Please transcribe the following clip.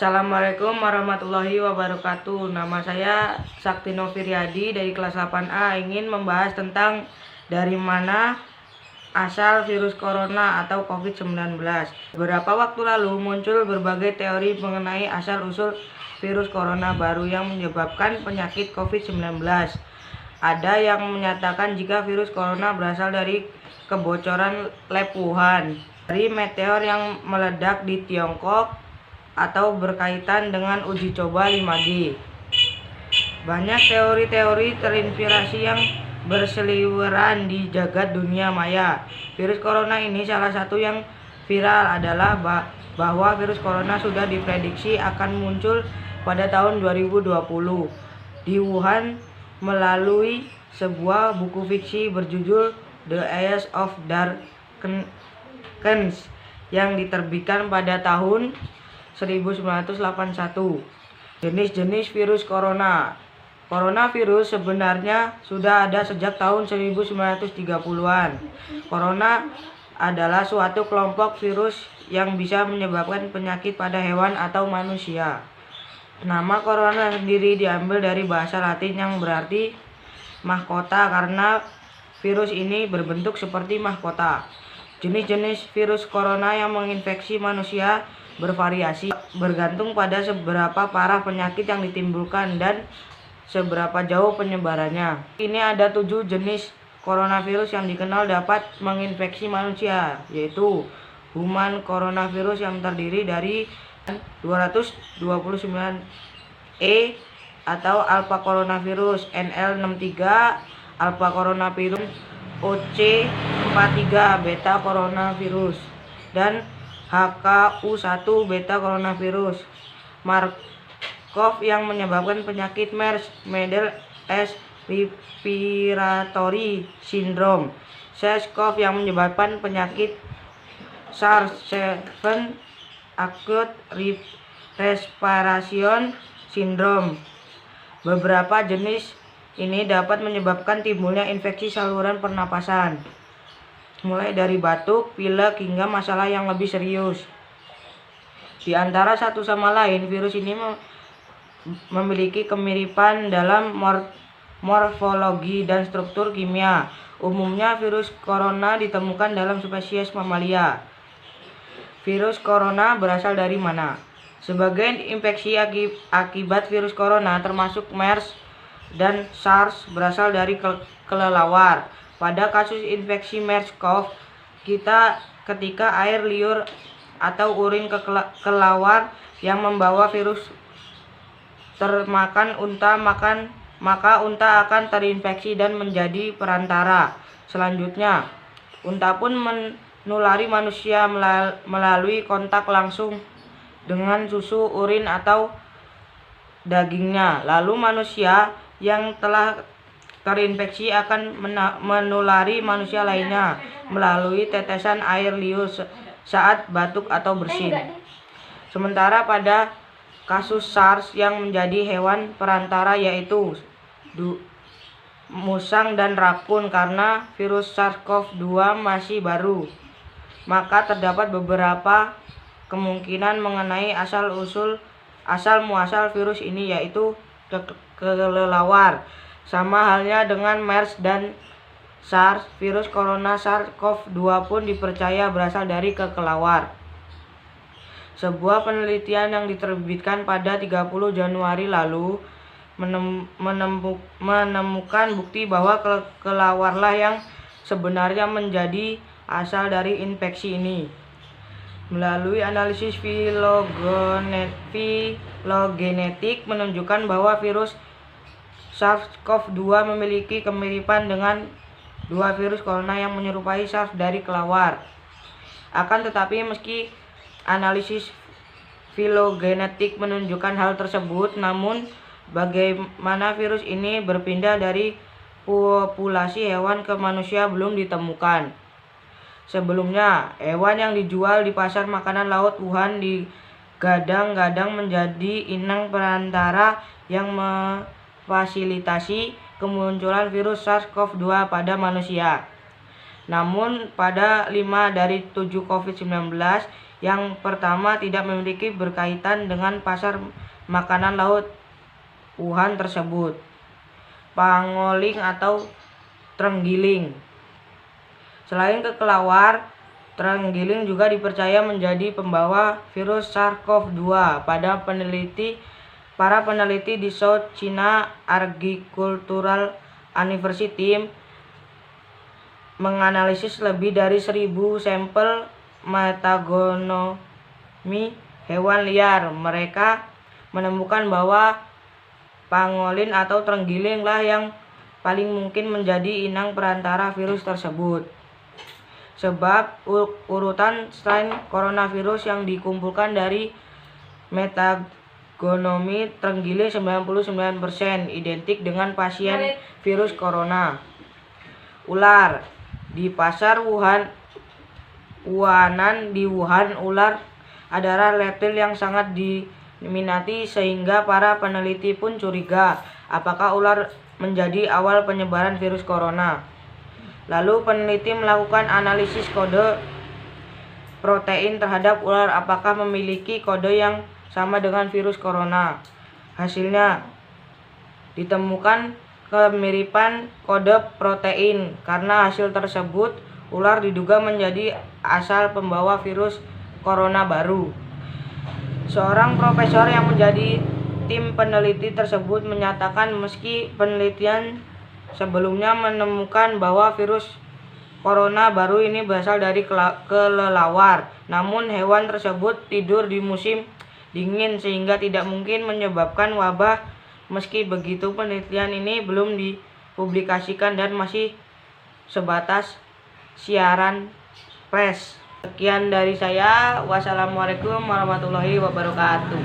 Assalamualaikum warahmatullahi wabarakatuh. Nama saya Saktino Firyadi dari kelas 8A, ingin membahas tentang dari mana asal virus corona atau COVID-19. Beberapa waktu lalu muncul berbagai teori mengenai asal-usul virus corona baru yang menyebabkan penyakit COVID-19. Ada yang menyatakan jika virus corona berasal dari kebocoran lab Wuhan, dari meteor yang meledak di Tiongkok, atau berkaitan dengan uji coba 5G. Banyak teori-teori terinspirasi yang berseliweran di jagat dunia maya. Virus corona ini salah satu yang viral adalah bahwa virus corona sudah diprediksi akan muncul pada tahun 2020 di Wuhan melalui sebuah buku fiksi berjudul The Age of Darkness yang diterbitkan pada tahun 1981. Jenis-jenis virus corona. Coronavirus sebenarnya sudah ada sejak tahun 1930-an. Corona adalah suatu kelompok virus yang bisa menyebabkan penyakit pada hewan atau manusia. Nama corona sendiri diambil dari bahasa Latin yang berarti mahkota karena virus ini berbentuk seperti mahkota. Jenis-jenis virus corona yang menginfeksi manusia bervariasi bergantung pada seberapa parah penyakit yang ditimbulkan dan seberapa jauh penyebarannya. Ini ada 7 jenis coronavirus yang dikenal dapat menginfeksi manusia, yaitu human coronavirus yang terdiri dari 229E atau alpha coronavirus, NL63, alpha coronavirus, OC43 beta coronavirus, dan HKU1 beta coronavirus. Markov yang menyebabkan penyakit MERS, Middle East Respiratory Syndrome. SARS-CoV yang menyebabkan penyakit SARS-CoV Acute Respiration Syndrome. Beberapa jenis ini dapat menyebabkan timbulnya infeksi saluran pernapasan, mulai dari batuk, pilek, hingga masalah yang lebih serius. Di antara satu sama lain, virus ini memiliki kemiripan dalam morfologi dan struktur kimia. Umumnya virus corona ditemukan dalam spesies mamalia. Virus corona berasal dari mana? Sebagian infeksi akibat virus corona termasuk MERS dan SARS berasal dari kelelawar. Pada kasus infeksi MERS-CoV, ketika air liur atau urin kelelawar yang membawa virus termakan unta, maka unta akan terinfeksi dan menjadi perantara. Selanjutnya, unta pun menulari manusia melalui kontak langsung dengan susu, urin, atau dagingnya. Lalu manusia yang telah terinfeksi akan menulari manusia lainnya melalui tetesan air liur saat batuk atau bersin. Sementara pada kasus SARS yang menjadi hewan perantara yaitu musang dan rakun, karena virus SARS-CoV-2 masih baru, maka terdapat beberapa kemungkinan mengenai asal muasal virus ini, yaitu kelelawar. Sama halnya dengan MERS dan SARS, virus corona SARS-CoV-2 pun dipercaya berasal dari kelelawar. Sebuah penelitian yang diterbitkan pada 30 Januari lalu menemukan bukti bahwa kelelawarlah yang sebenarnya menjadi asal dari infeksi ini. Melalui analisis filogenetik menunjukkan bahwa virus SARS-CoV-2 memiliki kemiripan dengan 2 virus corona yang menyerupai SARS dari kelelawar. Akan tetapi, meski analisis filogenetik menunjukkan hal tersebut, namun bagaimana virus ini berpindah dari populasi hewan ke manusia belum ditemukan. Sebelumnya, hewan yang dijual di pasar makanan laut Wuhan digadang-gadang menjadi inang perantara yang fasilitasi kemunculan virus SARS-CoV-2 pada manusia. Namun pada 5 dari 7 COVID-19 Yang pertama, tidak memiliki berkaitan dengan pasar makanan laut Wuhan tersebut. Pangoling atau terenggiling. Selain kelelawar, terenggiling juga dipercaya menjadi pembawa virus SARS-CoV-2. Para peneliti di South China Agricultural University menganalisis lebih dari 1.000 sampel metagenomi hewan liar. Mereka menemukan bahwa pangolin atau terenggiling lah yang paling mungkin menjadi inang perantara virus tersebut. Sebab urutan strain coronavirus yang dikumpulkan dari metagenomi terenggiling 99% identik dengan pasien virus corona. Ular. Di pasar Wuhanan di Wuhan, ular adalah reptil yang sangat diminati sehingga para peneliti pun curiga apakah ular menjadi awal penyebaran virus corona. Lalu peneliti melakukan analisis kode protein terhadap ular apakah memiliki kode yang sama dengan virus corona. Hasilnya ditemukan kemiripan kode protein. Karena hasil tersebut, ular diduga menjadi asal pembawa virus corona baru. Seorang profesor yang menjadi tim peneliti tersebut menyatakan meski penelitian sebelumnya menemukan bahwa virus corona baru ini berasal dari kelelawar, namun hewan tersebut tidur di musim dingin sehingga tidak mungkin menyebabkan wabah. Meski begitu, penelitian ini belum dipublikasikan dan masih sebatas siaran pers. Sekian dari saya. Wassalamualaikum warahmatullahi wabarakatuh.